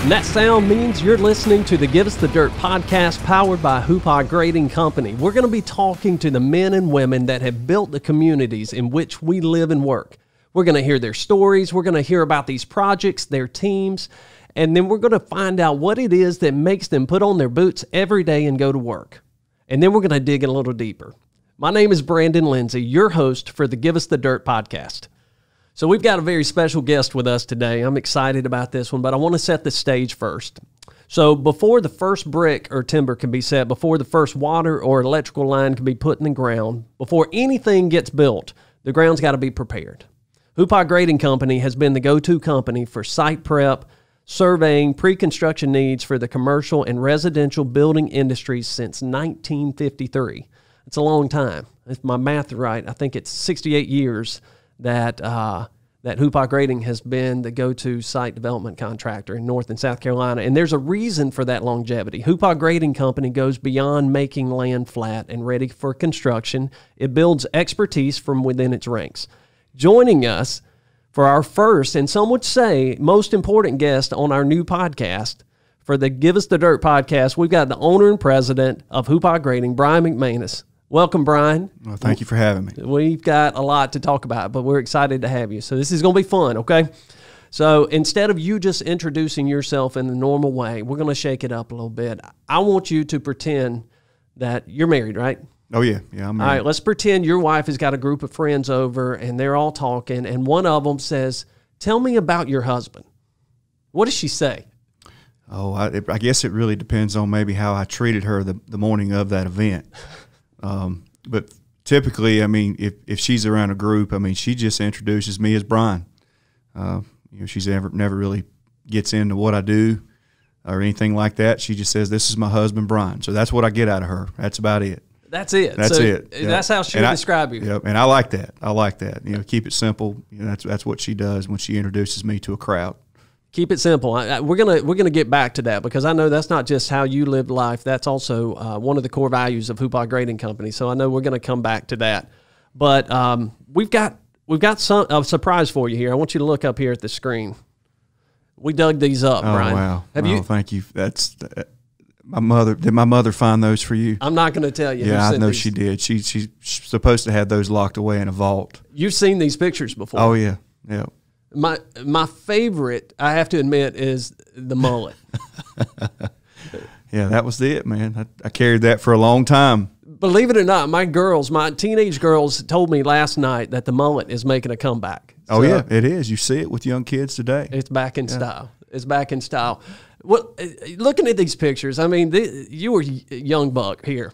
And that sound means you're listening to the Give Us the Dirt podcast powered by Hoopah Grading Company. We're going to be talking to the men and women that have built the communities in which we live and work. We're going to hear their stories. We're going to hear about these projects, their teams, and then we're going to find out what it is that makes them put on their boots every day and go to work. And then we're going to dig in a little deeper. My name is Brandon Lindsay, your host for the Give Us the Dirt podcast. So we've got a very special guest with us today. I'm excited about this one, but I want to set the stage first. So before the first brick or timber can be set, before the first water or electrical line can be put in the ground, before anything gets built, the ground's got to be prepared. Hoopah Grading Company has been the go-to company for site prep, surveying, pre-construction needs for the commercial and residential building industries since 1953. It's a long time. If my math is right, I think it's 68 years that Hoopah Grading has been the go-to site development contractor in North and South Carolina. And there's a reason for that longevity. Hoopah Grading Company goes beyond making land flat and ready for construction. It builds expertise from within its ranks. Joining us for our first, and some would say most important guest on our new podcast, for the Give Us the Dirt podcast, we've got the owner and president of Hoopah Grading, Brian McManus. Welcome, Brian. Well, thank you for having me. We've got a lot to talk about, but we're excited to have you. So this is going to be fun, okay? So instead of you just introducing yourself in the normal way, we're going to shake it up a little bit. I want you to pretend that you're married, right? Oh, yeah. Yeah, I'm married. All right, let's pretend your wife has got a group of friends over, and they're all talking, and one of them says, "Tell me about your husband." What does she say? Oh, I guess it really depends on maybe how I treated her the morning of that event. But typically, I mean, if she's around a group, I mean, she just introduces me as Brian. She's never really gets into what I do or anything like that. She just says, "This is my husband, Brian." So that's what I get out of her. That's about it. That's it. That's it. Yep. That's how she would describe you. Yep. And I like that. I like that. Keep it simple. That's what she does when she introduces me to a crowd. Keep it simple. We're gonna get back to that because I know that's not just how you live life. That's also one of the core values of Hoopah Grading Company. So I know we're gonna come back to that. But we've got a surprise for you here. I want you to look up here at the screen. We dug these up, Brian. Oh wow! Have you? Thank you. That's my mother. Did my mother find those for you? I'm not going to tell you. Yeah, I know she did. She's supposed to have those locked away in a vault. You've seen these pictures before. Oh yeah, yeah. My favorite, I have to admit, is the mullet. Yeah, that was it, man. I carried that for a long time. Believe it or not, my teenage girls told me last night that the mullet is making a comeback. Oh, yeah, it is. You see it with young kids today. It's back in style. It's back in style. Well, looking at these pictures, I mean, you were a young buck here.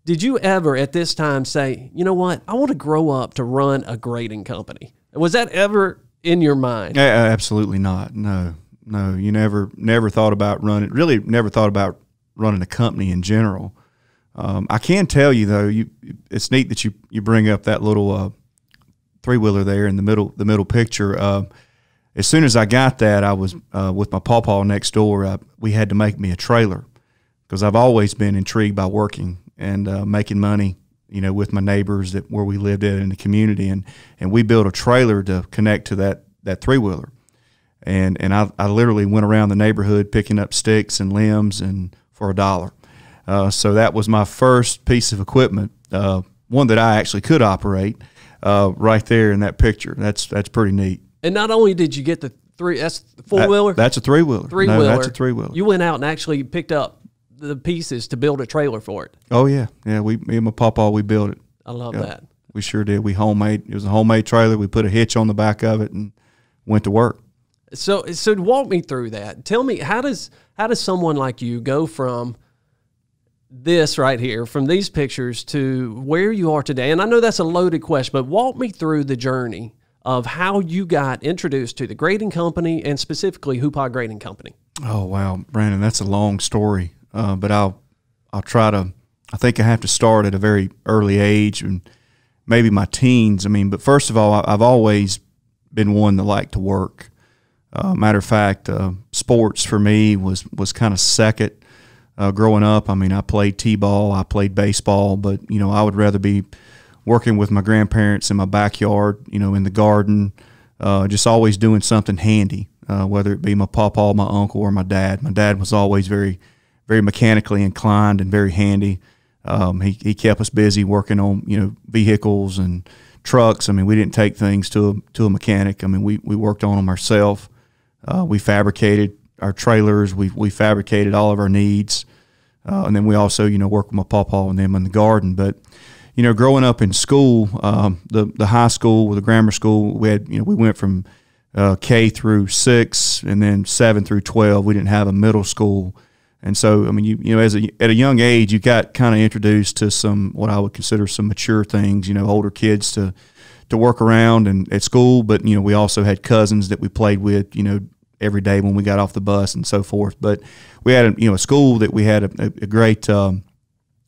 Did you ever at this time say, you know what, I want to grow up to run a grading company? Was that ever in your mind? Absolutely not. No. You never thought about running. Really, never thought about running a company in general. I can tell you though, it's neat that you bring up that little three-wheeler there in the middle picture. As soon as I got that, I was with my pawpaw next door. We had to make me a trailer because I've always been intrigued by working and making money, with my neighbors where we lived in the community, and we built a trailer to connect to that three-wheeler, and I literally went around the neighborhood picking up sticks and limbs and for $1. So that was my first piece of equipment, one that I actually could operate, right there in that picture. That's pretty neat. And not only did you get that's the four-wheeler? That's a three-wheeler. Three-wheeler. No, that's a three-wheeler. You went out and actually picked up the pieces to build a trailer for it. Oh, yeah. Yeah, me and my pawpaw, we built it. I love that. We sure did. It was a homemade trailer. We put a hitch on the back of it and went to work. So walk me through that. Tell me, how does someone like you go from this right here, from these pictures, to where you are today? And I know that's a loaded question, but walk me through the journey of how you got introduced to the grading company and specifically Hoopah Grading Company. Oh, wow, Brandon, that's a long story, but I'll try to. I think I have to start at a very early age and maybe my teens. I mean, but first of all, I've always been one that liked to work. Matter of fact, sports for me was kind of second. Growing up, I mean, I played t-ball, I played baseball, but I would rather be working with my grandparents in my backyard, in the garden, just always doing something handy. whether it be my pawpaw, my uncle, or my dad. My dad was always very, very mechanically inclined and very handy. He kept us busy working on, vehicles and trucks. I mean, we didn't take things to a mechanic. I mean, we worked on them ourselves. We fabricated our trailers. We fabricated all of our needs. And then we also, work with my pawpaw and them in the garden. But, growing up in school, the high school, the grammar school, we had, we went from K through 6 and then 7 through 12. We didn't have a middle school. And so, I mean, at a young age, you got kind of introduced to some, what I would consider some mature things, older kids to work around and at school. But, we also had cousins that we played with, every day when we got off the bus and so forth. But we had, a school that we had a great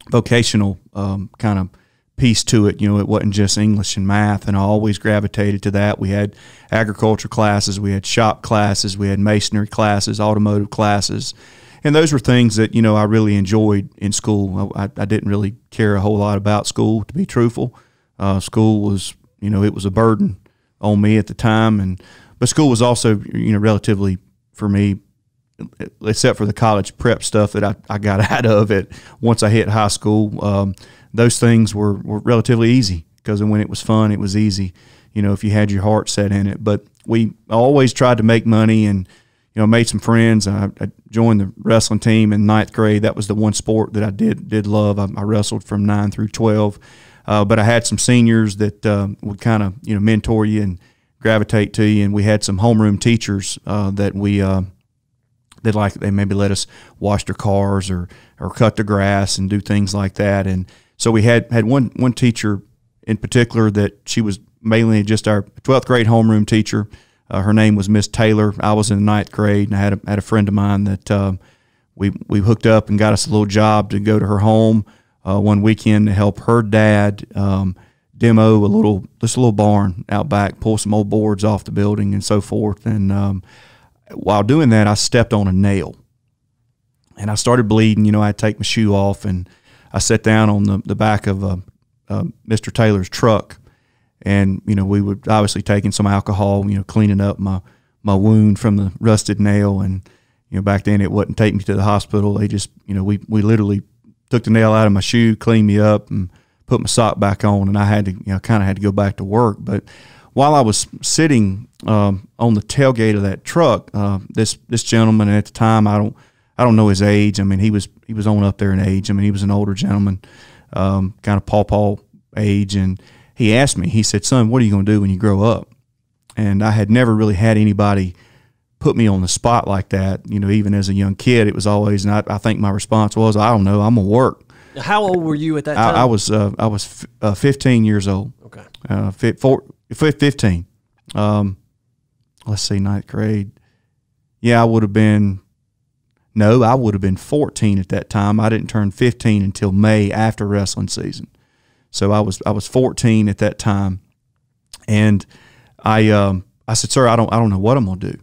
vocational kind of piece to it. It wasn't just English and math, and I always gravitated to that. We had agriculture classes, we had shop classes, we had masonry classes, automotive classes. And those were things that, I really enjoyed in school. I didn't really care a whole lot about school, to be truthful. School was, it was a burden on me at the time. But school was also, relatively, for me, except for the college prep stuff that I got out of it once I hit high school, those things were relatively easy because when it was fun, it was easy, if you had your heart set in it. But we always tried to make money and, made some friends. I joined the wrestling team in 9th grade. That was the one sport that I did love. I wrestled from 9 through 12. But I had some seniors that would kind of, mentor you and gravitate to you. And we had some homeroom teachers that we they maybe let us wash their cars or cut the grass and do things like that. And so we had one teacher in particular that she was mainly just our 12th grade homeroom teacher. Her name was Miss Taylor. I was in the 9th grade, and I had a friend of mine that we hooked up and got us a little job to go to her home one weekend to help her dad demo a little barn out back, pull some old boards off the building and so forth. And while doing that, I stepped on a nail, and I started bleeding. I'd take my shoe off, and I sat down on the back of Mr. Taylor's truck. And, we would obviously taking some alcohol, cleaning up my wound from the rusted nail. And, back then it wouldn't take me to the hospital. They just, we literally took the nail out of my shoe, cleaned me up, and put my sock back on. And I had to, kind of had to go back to work. But while I was sitting on the tailgate of that truck, this gentleman at the time, I don't know his age. I mean, he was on up there in age. I mean, he was an older gentleman, kind of pawpaw age. And he asked me, he said, "Son, what are you going to do when you grow up?" And I had never really had anybody put me on the spot like that. Even as a young kid, it was always, and I think my response was, "I don't know, I'm going to work." How old were you at that time? I was 15 years old. Okay. 15. Let's see, 9th grade. Yeah, I would have been 14 at that time. I didn't turn 15 until May after wrestling season. So I was 14 at that time, and I said, "Sir, I don't know what I'm gonna do."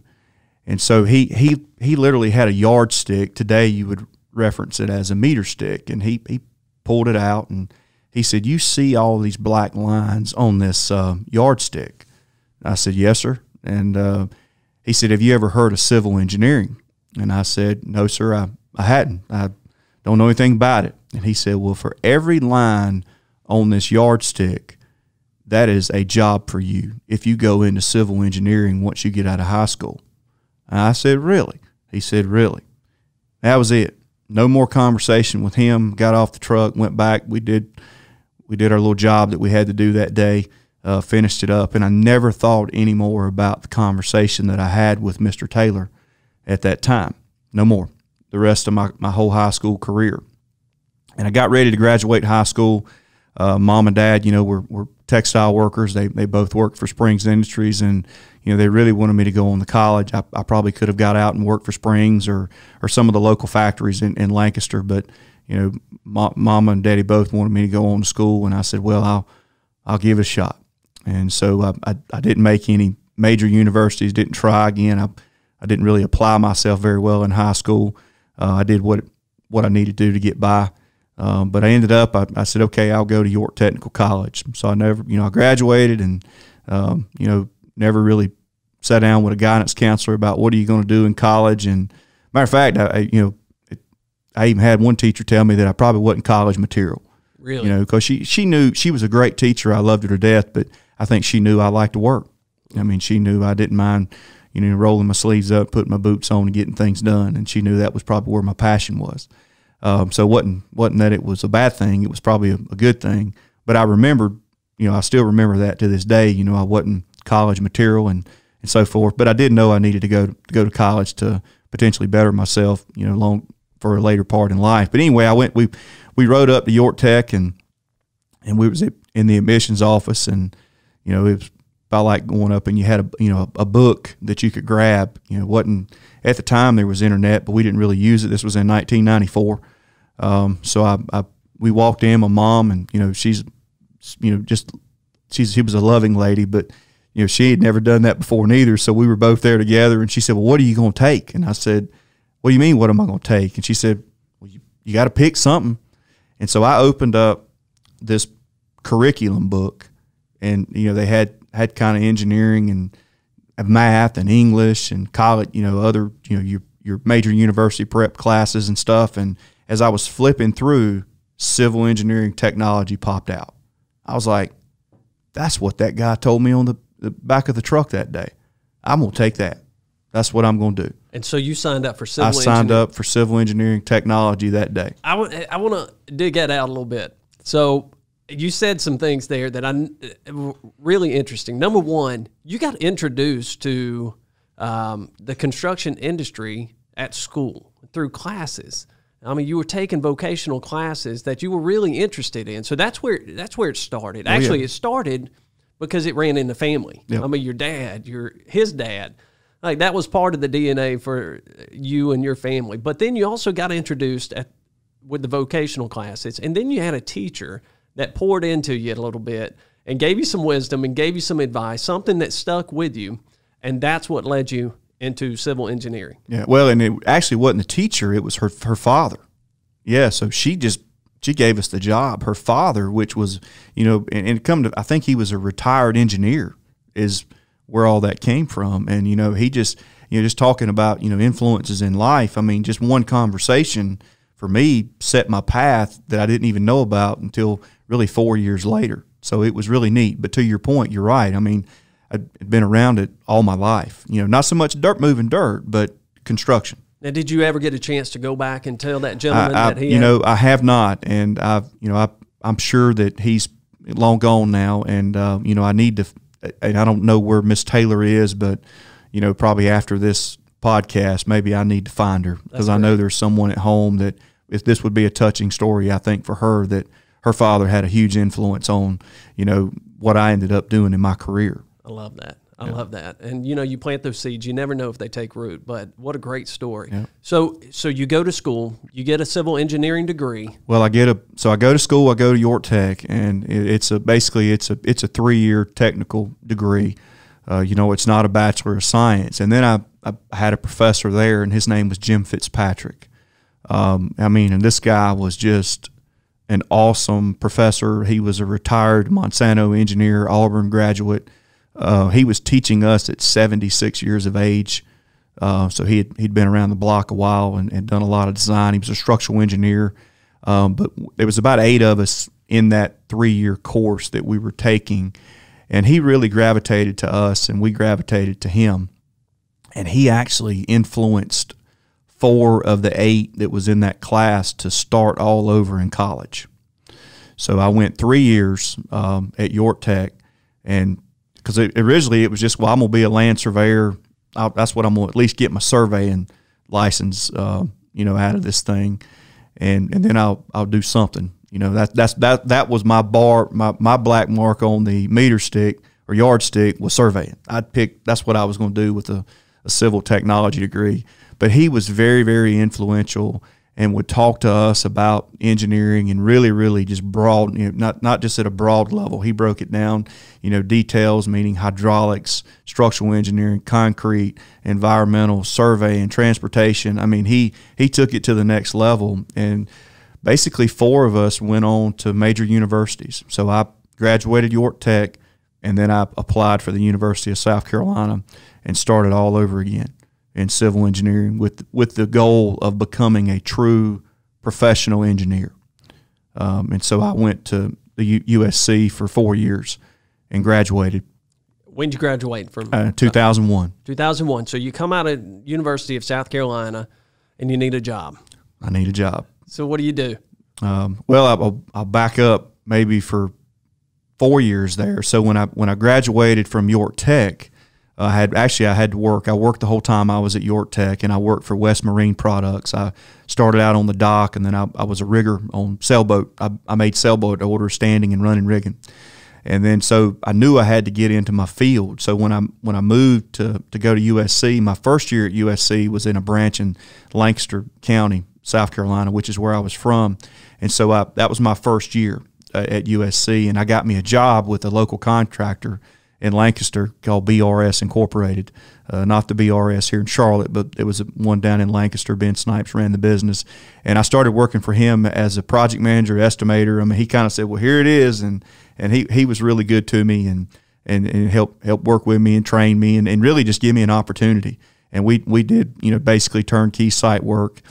And so he literally had a yardstick. Today you would reference it as a meter stick, and he pulled it out and he said, "You see all these black lines on this yardstick?" I said, "Yes, sir." And he said, "Have you ever heard of civil engineering?" And I said, "No, sir, I hadn't. I don't know anything about it." And he said, "Well, for every line on this yardstick, that is a job for you if you go into civil engineering once you get out of high school." And I said, "Really?" He said, "Really." That was it. No more conversation with him. Got off the truck, went back. We did our little job that we had to do that day, finished it up, and I never thought any more about the conversation that I had with Mr. Taylor at that time. No more. The rest of my whole high school career. And I got ready to graduate high school. Mom and Dad, were textile workers. They both worked for Springs Industries, and they really wanted me to go on to college. I probably could have got out and worked for Springs or some of the local factories in Lancaster, but Mama and Daddy both wanted me to go on to school, and I said, "Well, I'll give it a shot." And so I didn't make any major universities. Didn't try again. I didn't really apply myself very well in high school. I did what I needed to do to get by. But I ended up, I said, "Okay, I'll go to York Technical College." So I never, I graduated and, never really sat down with a guidance counselor about what are you going to do in college. And matter of fact, I even had one teacher tell me that I probably wasn't college material. Really? Because she knew she was a great teacher. I loved her to death, but I think she knew I liked to work. I mean, she knew I didn't mind, rolling my sleeves up, putting my boots on, and getting things done. And she knew that was probably where my passion was. So it wasn't that it was a bad thing. It was probably a good thing. But I remembered, I still remember that to this day. I wasn't college material and so forth. But I did know I needed to go to college to potentially better myself, long for a later part in life. But anyway, we rode up to York Tech and we was in the admissions office, and it was about like going up and you had a book that you could grab. Wasn't at the time there was internet, but we didn't really use it. This was in 1994. So we walked in, my mom, and she was a loving lady, but she had never done that before neither. So we were both there together, and she said, "Well, what are you going to take?" And I said, "What do you mean, what am I going to take?" And she said, "Well, you got to pick something." And so I opened up this curriculum book, and they had kind of engineering and math and English and college, other your major university prep classes and stuff. And as I was flipping through, civil engineering technology popped out. I was like, that's what that guy told me on the back of the truck that day. I'm going to take that. That's what I'm going to do. And so you signed up for civil engineering? I signed up for civil engineering technology that day. I want to dig that out a little bit. So you said some things there that were really interesting. Number one, you got introduced to the construction industry at school through classes. I mean, you were taking vocational classes that you were really interested in. So that's where it started. It started because it ran in the family. Yep. I mean, your dad, his dad, like that was part of the DNA for you and your family. But then you also got introduced with the vocational classes, and then you had a teacher that poured into you a little bit and gave you some wisdom and gave you some advice, something that stuck with you, and that's what led you into civil engineering. Yeah, well, and it actually wasn't the teacher; it was her father. Yeah, so she gave us the job. Her father, which was I think he was a retired engineer, is where all that came from. And he just talking about influences in life. I mean, just one conversation for me set my path that I didn't even know about until really 4 years later. So it was really neat. But to your point, you're right. I mean, I'd been around it all my life. Not so much moving dirt, but construction. Now, did you ever get a chance to go back and tell that gentleman that he? I have not, and I'm sure that he's long gone now, and I need to. And I don't know where Miss Taylor is, but probably after this podcast, maybe I need to find her, because I know there's someone at home that if this would be a touching story, I think, for her, that her father had a huge influence on what I ended up doing in my career. I love that. I love that. And, you plant those seeds. You never know if they take root, but what a great story. Yeah. So you go to school, you get a civil engineering degree. Well, I go to school, I go to York Tech, and it's a 3-year technical degree. It's not a Bachelor of Science. And then I had a professor there, and his name was Jim Fitzpatrick. And this guy was just an awesome professor. He was a retired Monsanto engineer, Auburn graduate. He was teaching us at 76 years of age, so he'd been around the block a while and done a lot of design. He was a structural engineer, but there was about 8 of us in that 3-year course that we were taking, and he really gravitated to us, and we gravitated to him, and he actually influenced 4 of the 8 that was in that class to start all over in college. So I went 3 years at York Tech, and because originally it was just, I'm going to be a land surveyor. That's what I'm going to at least get my surveying license, out of this thing, and then I'll do something. That was my bar, my black mark on the meter stick or yardstick was surveying. That's what I was going to do with a civil technology degree. But he was very, very influential and would talk to us about engineering and really, really just broad, not just at a broad level. He broke it down, details, meaning hydraulics, structural engineering, concrete, environmental, surveying, transportation. I mean, he took it to the next level, and basically 4 of us went on to major universities. So I graduated York Tech, And then I applied for the University of South Carolina and started all over again in civil engineering with the goal of becoming a true professional engineer. And so I went to the USC for 4 years and graduated. When did you graduate from? 2001. 2001. So you come out of University of South Carolina and you need a job. I need a job. So what do you do? Well, I'll back up maybe for 4 years there. So when I graduated from York Tech, I had to work. I worked the whole time I was at York Tech, and I worked for West Marine Products. I started out on the dock, and then I was a rigger on sailboat. I made sailboat orders, standing and running rigging. And then so I knew I had to get into my field. So when I moved to go to USC, my first year at USC was in a branch in Lancaster County, South Carolina, which is where I was from. And so that was my first year at USC, and I got me a job with a local contractor in Lancaster called BRS Incorporated, not the BRS here in Charlotte, but it was one down in Lancaster. Ben Snipes ran the business, and I started working for him as a project manager, estimator. I mean, he kind of said, "Well, here it is," and he was really good to me and helped work with me and train me and really just give me an opportunity. And we did basically turnkey site work.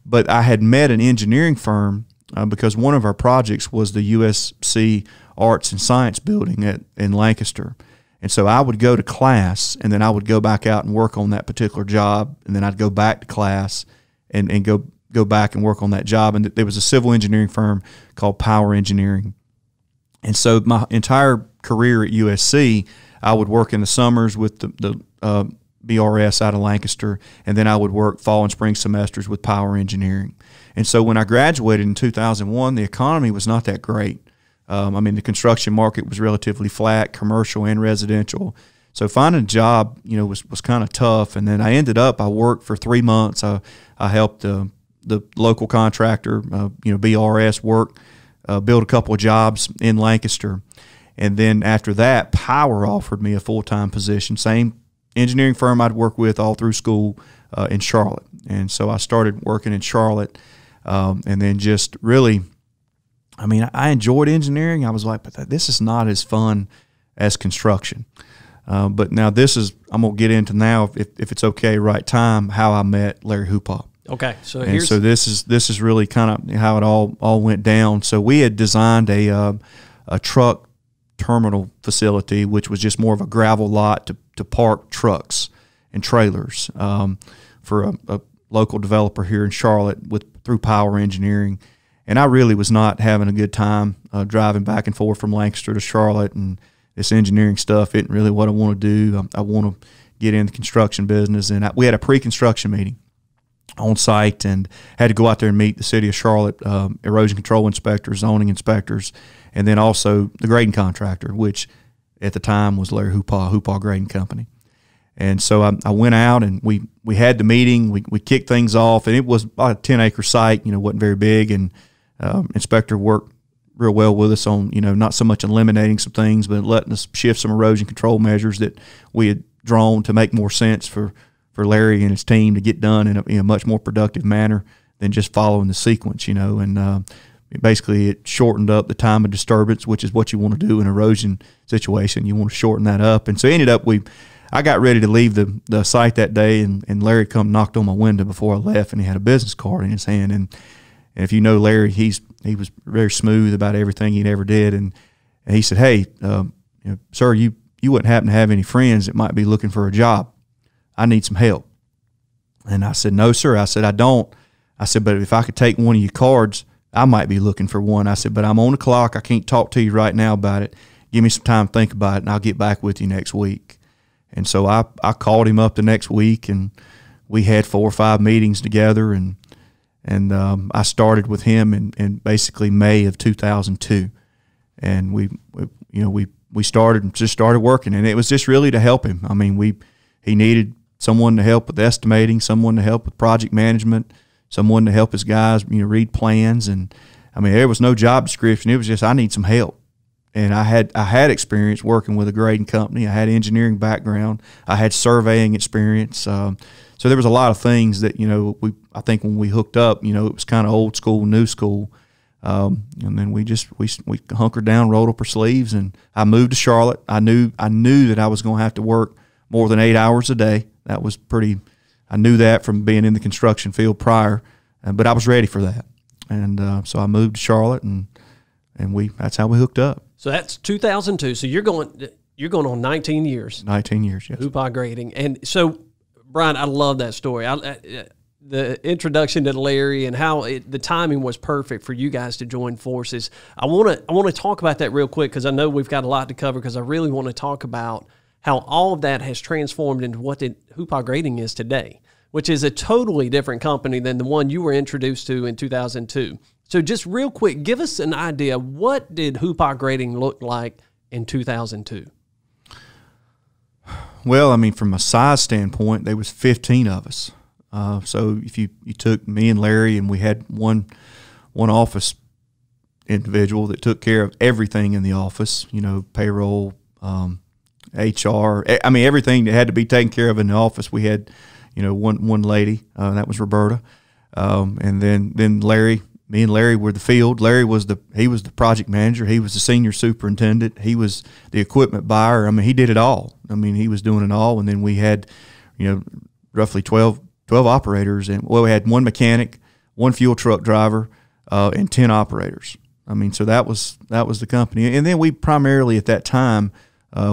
But I had met an engineering firm because one of our projects was the USC Arts and Science Building in Lancaster. And so I would go to class, and then I would go back out and work on that particular job, and then I'd go back to class and go back and work on that job. And there was a civil engineering firm called Power Engineering. And so my entire career at USC, I would work in the summers with the BRS out of Lancaster, and then I would work fall and spring semesters with Power Engineering. And so when I graduated in 2001, the economy was not that great. I mean, the construction market was relatively flat, commercial and residential. So finding a job, was kind of tough. And then I worked for 3 months. I helped the local contractor, BRS work, build a couple of jobs in Lancaster. And then after that, Power offered me a full-time position, same engineering firm I'd worked with all through school in Charlotte. And so I started working in Charlotte, and then just really, I enjoyed engineering. I was like, but this is not as fun as construction. But now I'm going to get into now, if it's okay, right time, how I met Larry Hoopah. Okay. So this is really kind of how it all went down. So we had designed a truck terminal facility, which was just more of a gravel lot to park trucks and trailers for a local developer here in Charlotte through Power Engineering. And I really was not having a good time driving back and forth from Lancaster to Charlotte, and this engineering stuff isn't really what I want to do. I want to get in the construction business. And we had a pre-construction meeting on site and had to go out there and meet the city of Charlotte erosion control inspectors, zoning inspectors, and then also the grading contractor, which at the time was Larry Hoopah Grading Company. And so I went out and we had the meeting. We kicked things off, and it was about a 10-acre site. Wasn't very big, and inspector worked real well with us on not so much eliminating some things, but letting us shift some erosion control measures that we had drawn to make more sense for Larry and his team to get done in a much more productive manner than just following the sequence, and basically it shortened up the time of disturbance, which is what you want to do in an erosion situation. You want to shorten that up. And so it ended up I got ready to leave the site that day, and Larry come knocked on my window before I left, and he had a business card in his hand. And if you know Larry, he was very smooth about everything he ever did. And he said, "Hey, sir, you wouldn't happen to have any friends that might be looking for a job? I need some help." And I said, "No, sir." I said, "I don't." I said, "But if I could take one of your cards, I might be looking for one." I said, "But I'm on the clock. I can't talk to you right now about it. Give me some time to think about it, and I'll get back with you next week." And so I called him up the next week, and we had 4 or 5 meetings together, and I started with him in basically May of 2002, and we started working, and it was just really to help him. I mean, he needed someone to help with estimating, someone to help with project management, someone to help his guys read plans, and I mean, there was no job description. It was just, I need some help. And I had experience working with a grading company. I had engineering background. I had surveying experience. So there was a lot of things that I think when we hooked up, it was kind of old school, new school. And then we hunkered down, rolled up our sleeves, and I moved to Charlotte. I knew that I was going to have to work more than 8 hours a day. That was pretty. I knew that from being in the construction field prior, but I was ready for that. And so I moved to Charlotte, and that's how we hooked up. So that's 2002. So you're going on 19 years. 19 years, yes. Hoopah grading. And so, Brian, I love that story. The introduction to Larry and how the timing was perfect for you guys to join forces. I want to talk about that real quick because I know we've got a lot to cover, because I really want to talk about how all of that has transformed into what Hoopah Grading is today, which is a totally different company than the one you were introduced to in 2002. So just real quick, give us an idea, what did Hoopah Grading look like in 2002? Well, I mean, from a size standpoint, there was 15 of us. So if you took me and Larry, and we had one office individual that took care of everything in the office, payroll, HR, I mean, everything that had to be taken care of in the office. We had, one lady, that was Roberta. And then Larry, me and Larry were the field. Larry was the project manager. He was the senior superintendent. He was the equipment buyer. I mean, he did it all. I mean, he was doing it all. And then we had, roughly 12 operators. And we had one mechanic, one fuel truck driver, and 10 operators. I mean, so that was the company. And then we primarily at that time,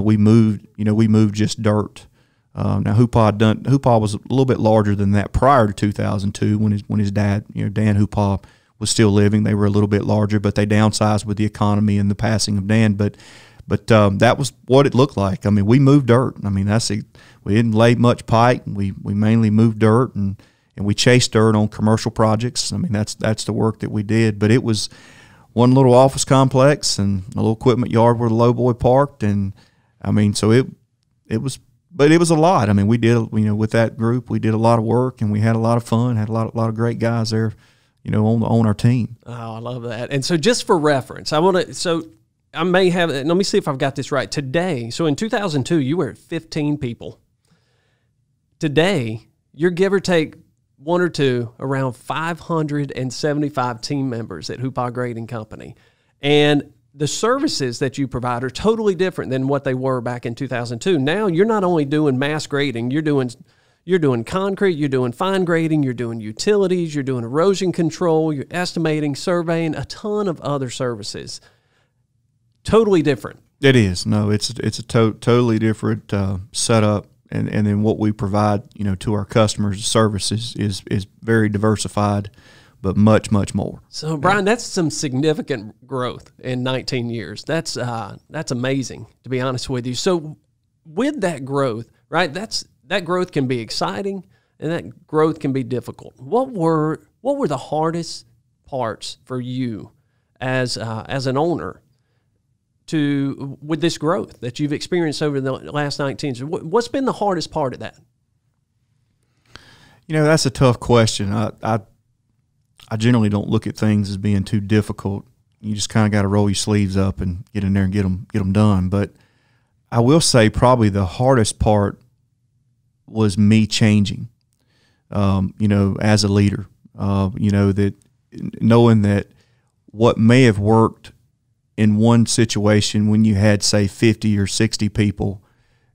we moved just dirt. Now Hoopah was a little bit larger than that prior to 2002 when his dad, Dan Hoopah, was still living. They were a little bit larger, but they downsized with the economy and the passing of Dan. But that was what it looked like. I mean, we moved dirt. I mean, we didn't lay much pipe. We mainly moved dirt, and we chased dirt on commercial projects. I mean, that's the work that we did. But it was one little office complex and a little equipment yard where the lowboy parked, and I mean, so it was a lot. I mean, we did, with that group, we did a lot of work, and we had a lot of fun, had a lot of great guys there, on our team. Oh, I love that. And so just for reference, let me see if I've got this right. Today, so in 2002, you were at 15 people. Today, you're give or take one or two, around 575 team members at Hoopah Grading Company. And the services that you provide are totally different than what they were back in 2002. Now, you're not only doing mass grading, you're doing concrete, you're doing fine grading, you're doing utilities, you're doing erosion control, you're estimating, surveying, a ton of other services. Totally different. It is. No, it's a totally different setup, and then what we provide, to our customers, services is very diversified, but much more. So, Brian, that's some significant growth in 19 years. That's amazing, to be honest with you. So, with that growth, right? That growth can be exciting, and that growth can be difficult. What were the hardest parts for you as an owner with this growth that you've experienced over the last 19 years? What's been the hardest part of that? That's a tough question. I generally don't look at things as being too difficult. You just kind of got to roll your sleeves up and get in there and get them done. But I will say probably the hardest part was me changing, as a leader, that knowing that what may have worked in one situation when you had, say, 50 or 60 people,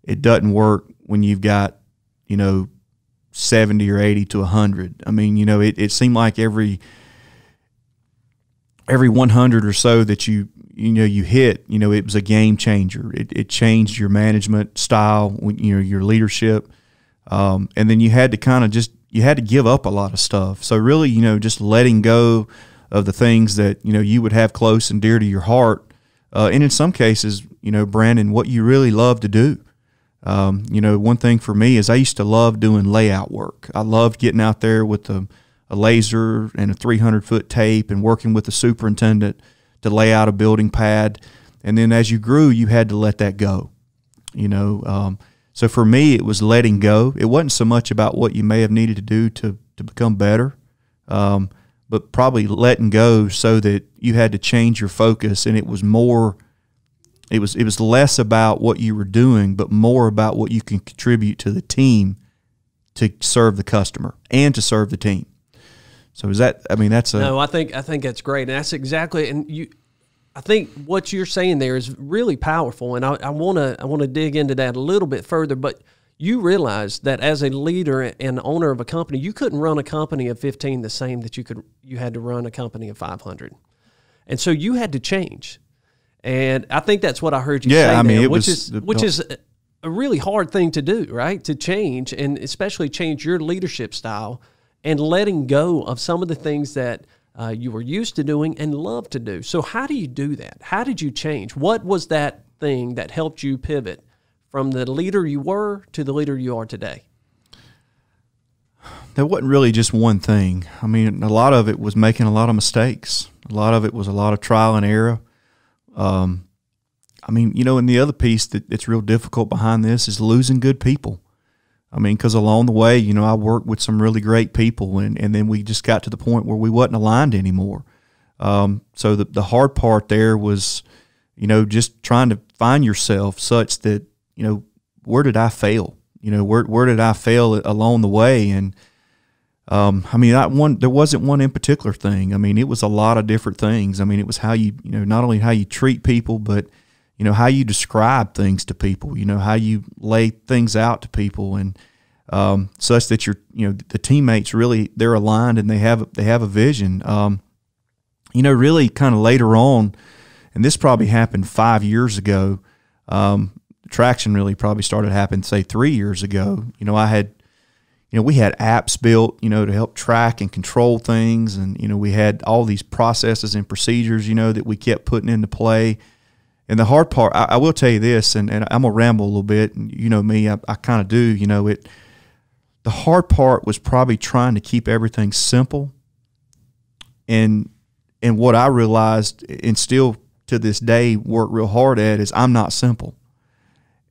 it doesn't work when you've got, 70 or 80 to 100. I mean, it seemed like every 100 or so that you hit, it was a game changer. It changed your management style, your leadership. And then you had to you had to give up a lot of stuff. So really, just letting go of the things that, you would have close and dear to your heart. And in some cases, Brandon, what you really love to do. One thing for me is I used to love doing layout work. I loved getting out there with a laser and a 300-foot tape and working with the superintendent to lay out a building pad. And then as you grew, you had to let that go, So for me, it was letting go. It wasn't so much about what you may have needed to do to become better, but probably letting go so that you had to change your focus, and it was more. It was less about what you were doing, but more about what you can contribute to the team to serve the customer and to serve the team. So is that, I mean, that's a... No, I think that's great. And that's exactly, and I think what you're saying there is really powerful. And I want to dig into that a little bit further, but you realize that as a leader and owner of a company, you couldn't run a company of 15 the same that you had to run a company of 500. And so you had to change. And I think that's what I heard you say I mean, there, which is a really hard thing to do, right? To change, and especially change your leadership style and letting go of some of the things that you were used to doing and love to do. So how do you do that? How did you change? What was that thing that helped you pivot from the leader you were to the leader you are today? There wasn't really just one thing. I mean, a lot of it was making a lot of mistakes. A lot of it was a lot of trial and error. I mean, you know, and the other piece that's real difficult behind this is losing good people. I mean, because along the way, you know, I worked with some really great people, and then we just got to the point where we wasn't aligned anymore. So the hard part there was, you know, just trying to find yourself such that, you know, where did I fail? You know, where did I fail along the way? And I mean, there wasn't one in particular thing. I mean, it was a lot of different things. I mean, it was how you know, not only how you treat people, but, you know, how you describe things to people, you know, how you lay things out to people, and such that you know, the teammates really, they're aligned and they have a vision. You know, really kind of later on, and this probably happened 5 years ago, traction really probably started happening, say 3 years ago. You know, we had apps built, you know, to help track and control things. And, you know, we had all these processes and procedures, you know, that we kept putting into play. And the hard part, I will tell you this, and I'm going to ramble a little bit, and you know me, I kind of do, you know, the hard part was probably trying to keep everything simple. And what I realized, and still to this day work real hard at, is I'm not simple.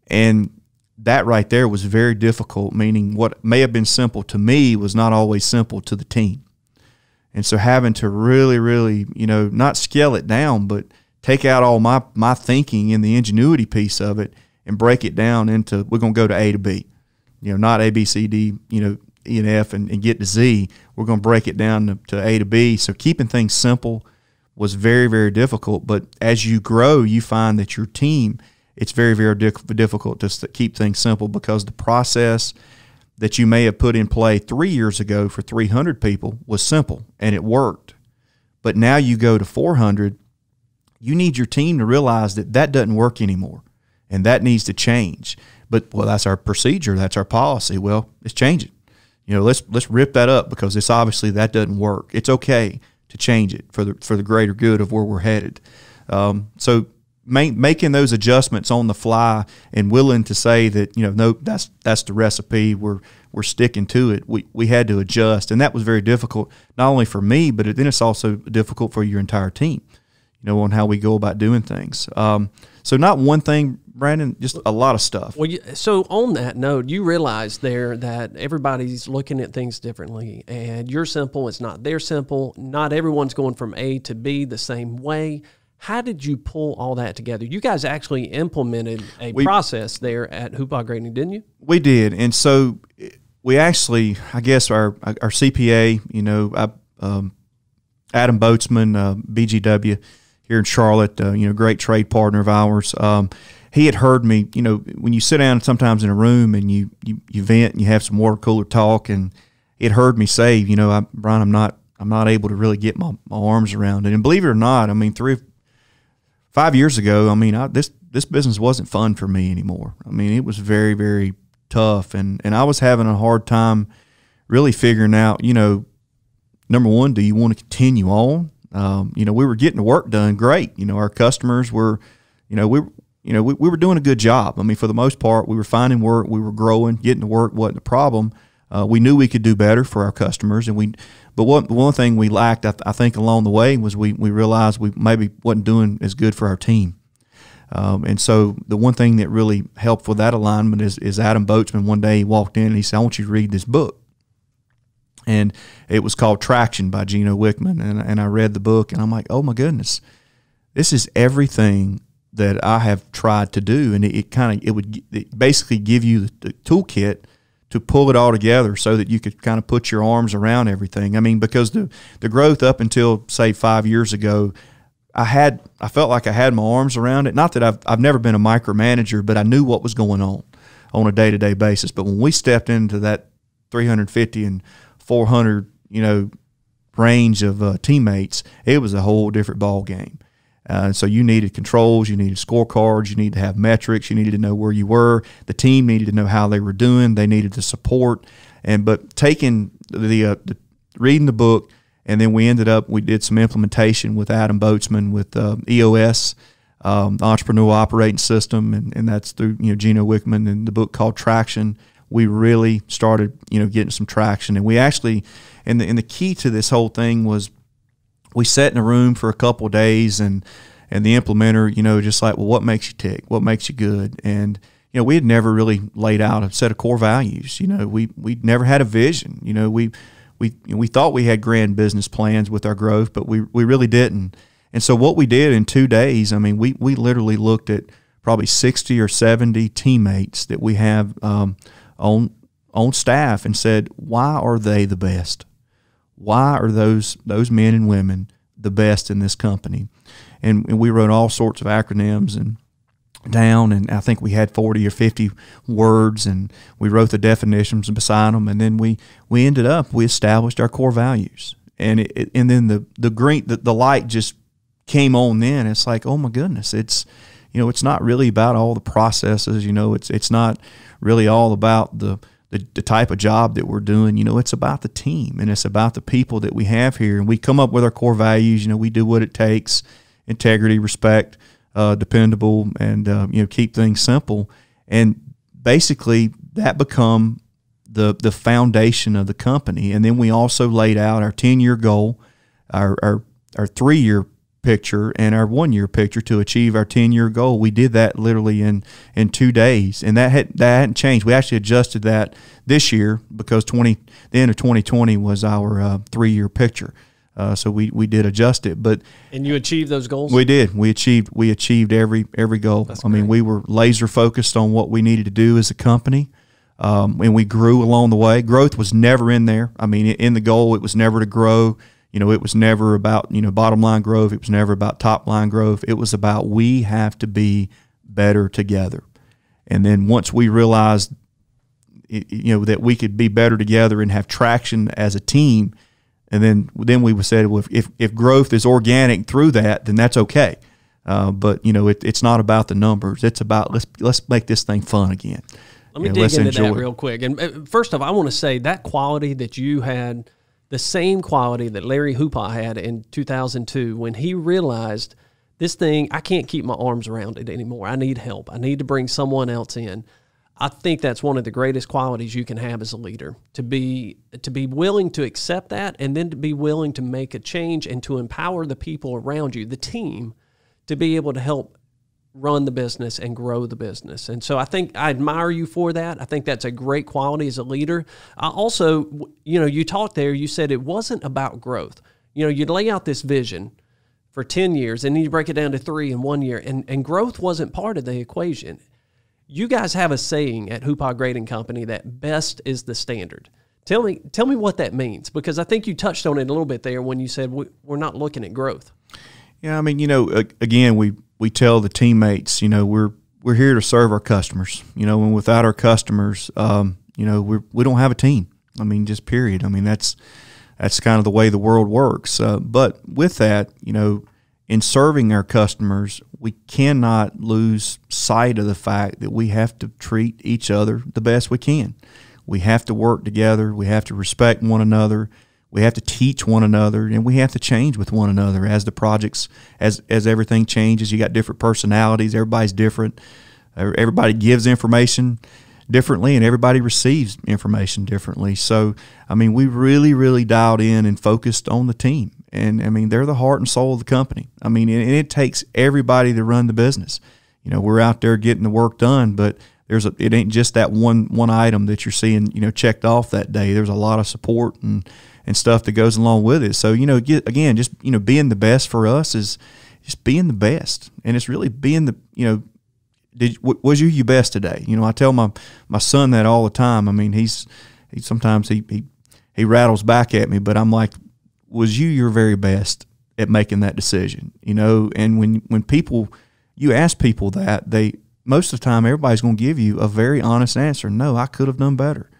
And that right there was very difficult, meaning what may have been simple to me was not always simple to the team. And so having to really, really, you know, not scale it down, but take out all my thinking in the ingenuity piece of it and break it down into, we're going to go to A to B. You know, not A, B, C, D, you know, E and F and get to Z. We're going to break it down to A to B. So keeping things simple was very, very difficult. But as you grow, you find that your team, it's very, very difficult to keep things simple, because the process that you may have put in play 3 years ago for 300 people was simple and it worked. But now you go to 400, you need your team to realize that that doesn't work anymore and that needs to change. But, well, that's our procedure, that's our policy. Well, let's change it. You know, let's rip that up, because it's obviously that doesn't work. It's okay to change it for the greater good of where we're headed. So making those adjustments on the fly and willing to say that, you know, no, that's the recipe, we're sticking to it. We had to adjust, and that was very difficult, not only for me, but then it's also difficult for your entire team, you know, on how we go about doing things. So not one thing, Brandon, just a lot of stuff. Well, so on that note, you realize there that everybody's looking at things differently, and you're simple, it's not their simple. Not everyone's going from A to B the same way. How did you pull all that together? You guys actually implemented a process there at Hoopah Grading, didn't you? We did, and so we actually, I guess our CPA, you know, Adam Boatsman, BGW here in Charlotte, you know, great trade partner of ours. He had heard me, you know, when you sit down sometimes in a room and you vent and you have some water cooler talk, and he had heard me say, you know, Brian, I'm not able to really get my arms around it. And believe it or not, I mean, 5 years ago, I mean, this business wasn't fun for me anymore. I mean, it was very, very tough, and I was having a hard time really figuring out, you know, number one, do you want to continue on? You know, we were getting the work done great. You know, our customers were, we were doing a good job. I mean, for the most part, we were finding work, we were growing, getting the work wasn't a problem. We knew we could do better for our customers, but one thing we lacked, I think, along the way was we realized we maybe wasn't doing as good for our team. And so the one thing that really helped with that alignment is Adam Boatsman. One day he walked in and he said, I want you to read this book. And it was called Traction by Gino Wickman. And I read the book, and I'm like, oh my goodness, this is everything that I have tried to do. And it would basically give you the toolkit to pull it all together so that you could kind of put your arms around everything. I mean, because the growth up until, say, 5 years ago, I felt like I had my arms around it. Not that I've never been a micromanager, but I knew what was going on a day-to-day basis. But when we stepped into that 350 and 400, range of teammates, it was a whole different ball game. So you needed controls, you needed scorecards, you needed to have metrics, you needed to know where you were. The team needed to know how they were doing. They needed the support. But taking the reading the book, and then we did some implementation with Adam Boatsman with EOS, the Entrepreneurial Operating System, and that's through Gino Wickman and the book called Traction. We really started getting some traction, and we actually, and the key to this whole thing was we sat in a room for a couple of days, and the implementer, just like, well, what makes you tick? What makes you good? And we had never really laid out a set of core values. We never had a vision. We thought we had grand business plans with our growth, but we really didn't. And so what we did in 2 days, we literally looked at probably 60 or 70 teammates that we have on staff and said, why are they the best? Why are those men and women the best in this company? And we wrote all sorts of acronyms and I think we had 40 or 50 words, and we wrote the definitions beside them, and then we established our core values, and then the light just came on. Then it's like, oh my goodness, it's not really about all the processes, it's not really all about the type of job that we're doing. It's about the team, and it's about the people that we have here, and we come up with our core values. We do what it takes: integrity, respect, dependable, and keep things simple. And basically that become the foundation of the company. And then we also laid out our 10-year goal, our 3-year picture, and our 1-year picture to achieve our 10-year goal. We did that literally in 2 days, and that hadn't changed. We actually adjusted that this year because the end of 2020 was our 3-year picture. So we did adjust it, and you achieved those goals. We did. We achieved every goal. That's great. We were laser focused on what we needed to do as a company, and we grew along the way. Growth was never in there. In the goal, it was never to grow. It was never about bottom line growth. It was never about top line growth. It was about, we have to be better together. And then once we realized that we could be better together and have traction as a team, and then we said, well, if growth is organic through that, then that's okay. But it's not about the numbers. It's about let's make this thing fun again. Let me dig into that real quick. And first off, I want to say that quality that you had, the same quality that Larry Hoopah had in 2002 when he realized this thing, I can't keep my arms around it anymore. I need help. I need to bring someone else in. I think that's one of the greatest qualities you can have as a leader, to be willing to accept that, and then to be willing to make a change and to empower the people around you, the team, to be able to help run the business and grow the business. And so I think I admire you for that. I think that's a great quality as a leader. I also, you talked there, you said it wasn't about growth. You'd lay out this vision for 10 years, and then you break it down to 3 in 1 year, and growth wasn't part of the equation. You guys have a saying at Hoopah Grading Company that best is the standard. Tell me what that means, because I think you touched on it a little bit there when you said we're not looking at growth. Yeah, again, we tell the teammates, we're here to serve our customers, and without our customers, we don't have a team. Just period. That's kind of the way the world works. But with that, in serving our customers, we cannot lose sight of the fact that we have to treat each other the best we can. We have to work together. We have to respect one another. We have to teach one another, and we have to change with one another as the projects, as everything changes. You got different personalities. Everybody's different. Everybody gives information differently, and everybody receives information differently. So, we really, really dialed in and focused on the team. And they're the heart and soul of the company. And it takes everybody to run the business. We're out there getting the work done, but it ain't just that one item that you're seeing, checked off that day. There's a lot of support and stuff that goes along with it. So, being the best for us is just being the best. And it's really being was you your best today? You know, I tell my son that all the time. I mean, he sometimes he rattles back at me, but I'm like, was you your very best at making that decision? You know, and when you ask people that, most of the time everybody's going to give you a very honest answer. No, I could have done better.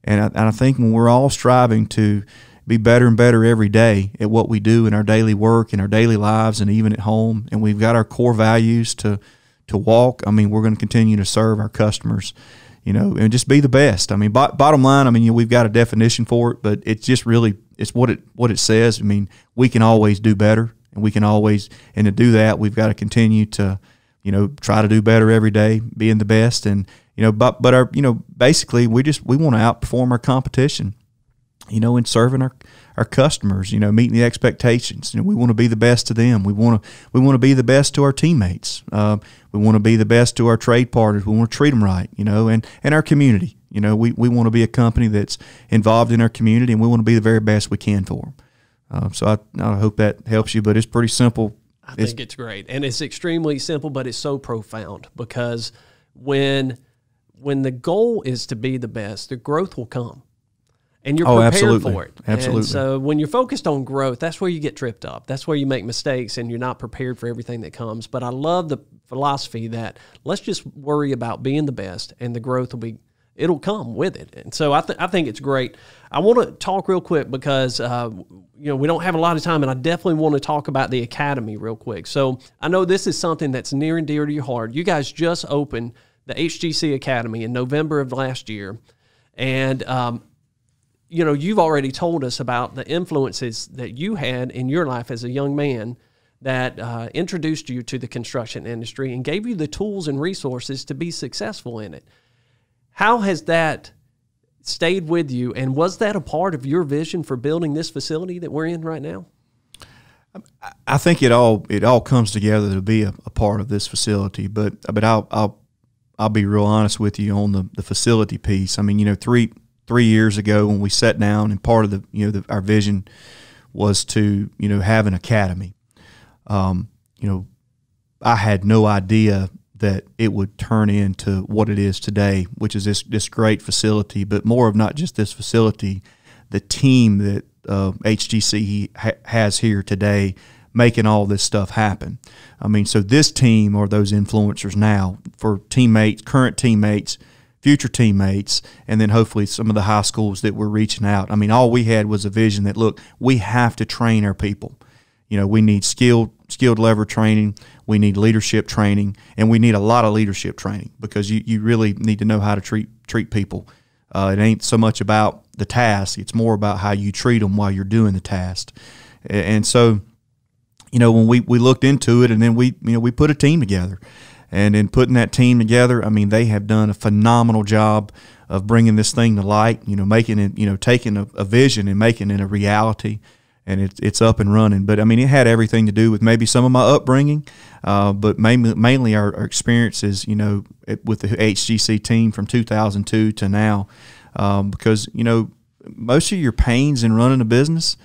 And I think when we're all striving to be better and better every day at what we do in our daily work, in our daily lives, and even at home, and we've got our core values to walk, I mean, we're going to continue to serve our customers, you know, and just be the best. I mean, bottom line, I mean, you know, we've got a definition for it, but it's just really, it's what it says. I mean, we can always do better, and we can always, and to do that, we've got to continue to, you know, try to do better every day, being the best. And, you know, but our, you know, basically we want to outperform our competition, you know, in serving our customers, you know, meeting the expectations. You know, we want to be the best to them. We want to be the best to our teammates. We want to be the best to our trade partners. We want to treat them right, you know, and our community. You know, we want to be a company that's involved in our community, and we want to be the very best we can for them. So I hope that helps you, but it's pretty simple. I think it's great, and it's extremely simple, but it's so profound, because when the goal is to be the best, the growth will come. And you're prepared for it. Absolutely. And so when you're focused on growth, that's where you get tripped up. That's where you make mistakes and you're not prepared for everything that comes. But I love the philosophy that let's just worry about being the best, and the growth it'll come with it. And so I think it's great. I want to talk real quick because, you know, we don't have a lot of time, and I definitely want to talk about the Academy real quick. So I know this is something that's near and dear to your heart. You guys just opened the Hgc Academy in November of last year. And, you know, you've already told us about the influences that you had in your life as a young man that introduced you to the construction industry and gave you the tools and resources to be successful in it. How has that stayed with you, and was that a part of your vision for building this facility that we're in right now? I think it all comes together to be a part of this facility, but I'll be real honest with you on the facility piece. I mean, you know, three years ago when we sat down, and part of our vision was to, you know, have an academy. You know, I had no idea that it would turn into what it is today, which is this great facility, but more of not just this facility, the team that HGC has here today, making all this stuff happen. I mean, so this team are those influencers now for teammates, current teammates, future teammates, and then hopefully some of the high schools that we're reaching out. I mean, all we had was a vision that, look, we have to train our people. You know, we need skilled lever training, we need leadership training, and we need a lot of leadership training, because you really need to know how to treat people. It ain't so much about the task, it's more about how you treat them while you're doing the task. And so, you know, when we looked into it, and then we put a team together. And in putting that team together, I mean, they have done a phenomenal job of bringing this thing to light, you know, making it, you know, taking a vision and making it a reality, and it's up and running. But, I mean, it had everything to do with maybe some of my upbringing, but mainly our experiences, you know, with the HGC team from 2002 to now, because, you know, most of your pains in running a business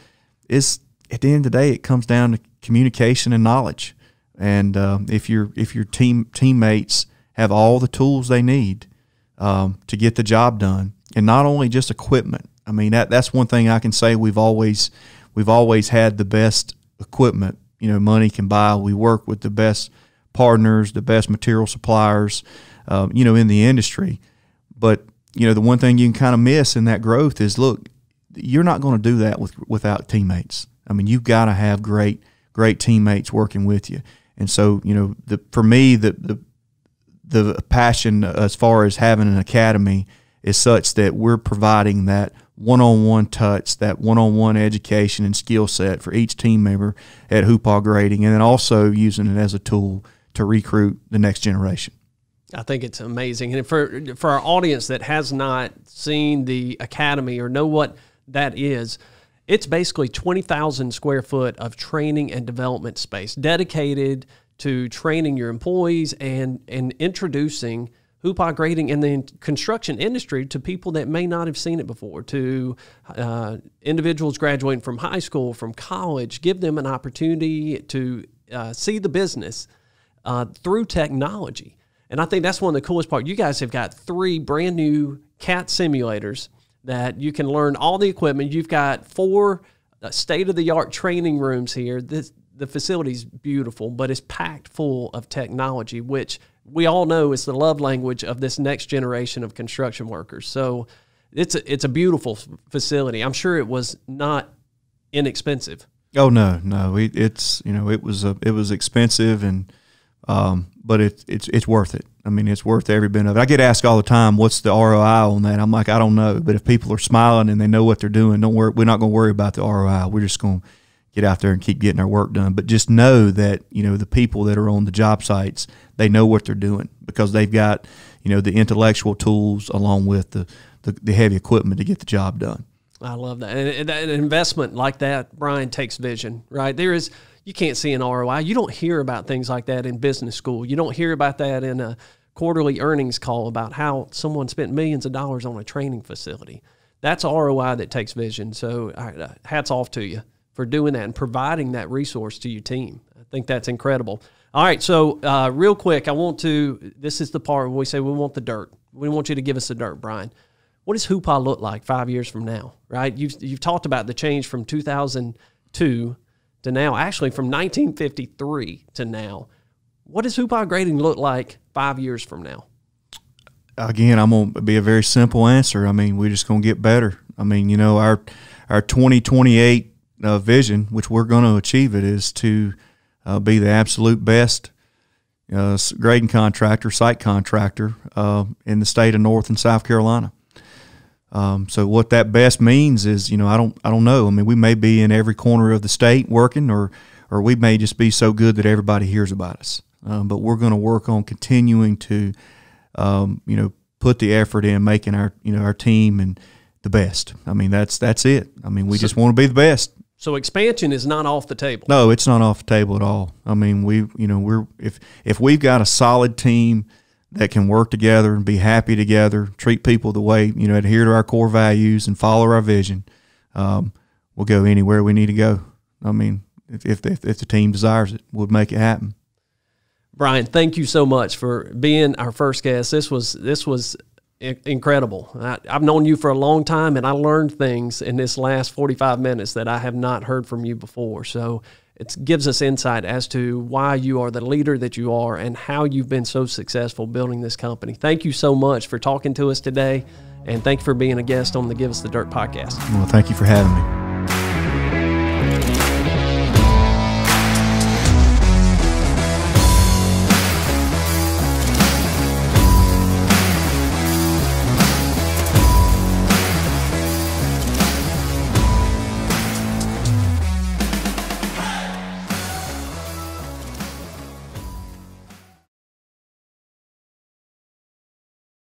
is, at the end of the day, it comes down to communication and knowledge. And if your teammates have all the tools they need to get the job done, and not only just equipment. I mean, that's one thing I can say. We've always had the best equipment, you know, money can buy. We work with the best partners, the best material suppliers, you know, in the industry. But, you know, the one thing you can kind of miss in that growth is, look, you're not going to do that without teammates. I mean, you've got to have great teammates working with you. And so, you know, for me, the passion as far as having an academy is such that we're providing that one-on-one touch, that one-on-one education and skill set for each team member at hoopah grading, and then also using it as a tool to recruit the next generation. I think it's amazing. And for our audience that has not seen the academy or know what that is, it's basically 20,000 square foot of training and development space dedicated to training your employees and introducing hoopah grading in the construction industry to people that may not have seen it before, to individuals graduating from high school, from college, give them an opportunity to see the business through technology. And I think that's one of the coolest parts. You guys have got 3 brand new CAT simulators that you can learn all the equipment. You've got 4 state-of-the-art training rooms here. The facility's beautiful, but it's packed full of technology, which we all know is the love language of this next generation of construction workers. So it's a beautiful facility. I'm sure it was not inexpensive. Oh no, it's it was expensive, and but it's worth it. I mean, it's worth every bit of it. I get asked all the time, what's the ROI on that? I'm like, I don't know. But if people are smiling and they know what they're doing, don't worry. We're not going to worry about the ROI. We're just going to get out there and keep getting our work done. But just know that, the people that are on the job sites, they know what they're doing because they've got, the intellectual tools along with the heavy equipment to get the job done. I love that. And an investment like that, Brian, takes vision, right? You can't see an ROI. You don't hear about things like that in business school. You don't hear about that in a quarterly earnings call about how someone spent millions of dollars on a training facility. That's ROI that takes vision. So hats off to you for doing that and providing that resource to your team. I think that's incredible. All right, so real quick, this is the part where we say we want the dirt. We want you to give us the dirt, Brian. What does hoopah look like 5 years from now, right? You've talked about the change from 2002 to now, actually from 1953 to now. What does hoopah grading look like 5 years from now? Again, I'm going to be a very simple answer. I mean, we're just going to get better. I mean, our 2028 vision, which we're going to achieve it, is to be the absolute best grading contractor, site contractor in the state of North and South Carolina. So what that best means is, I don't know. I mean, we may be in every corner of the state working, or we may just be so good that everybody hears about us. But we're going to work on continuing to, put the effort in making our team and the best. I mean, that's it. I mean, we just want to be the best. So expansion is not off the table. No, it's not off the table at all. I mean, if we've got a solid team that can work together and be happy together, treat people the way, adhere to our core values and follow our vision, we'll go anywhere we need to go. I mean, if the team desires it, we'll make it happen. Brian, thank you so much for being our first guest. This was incredible. I've known you for a long time, and I learned things in this last 45 minutes that I have not heard from you before. So it gives us insight as to why you are the leader that you are and how you've been so successful building this company. Thank you so much for talking to us today, and thank you for being a guest on the Give Us the Dirt podcast. Well, thank you for having me.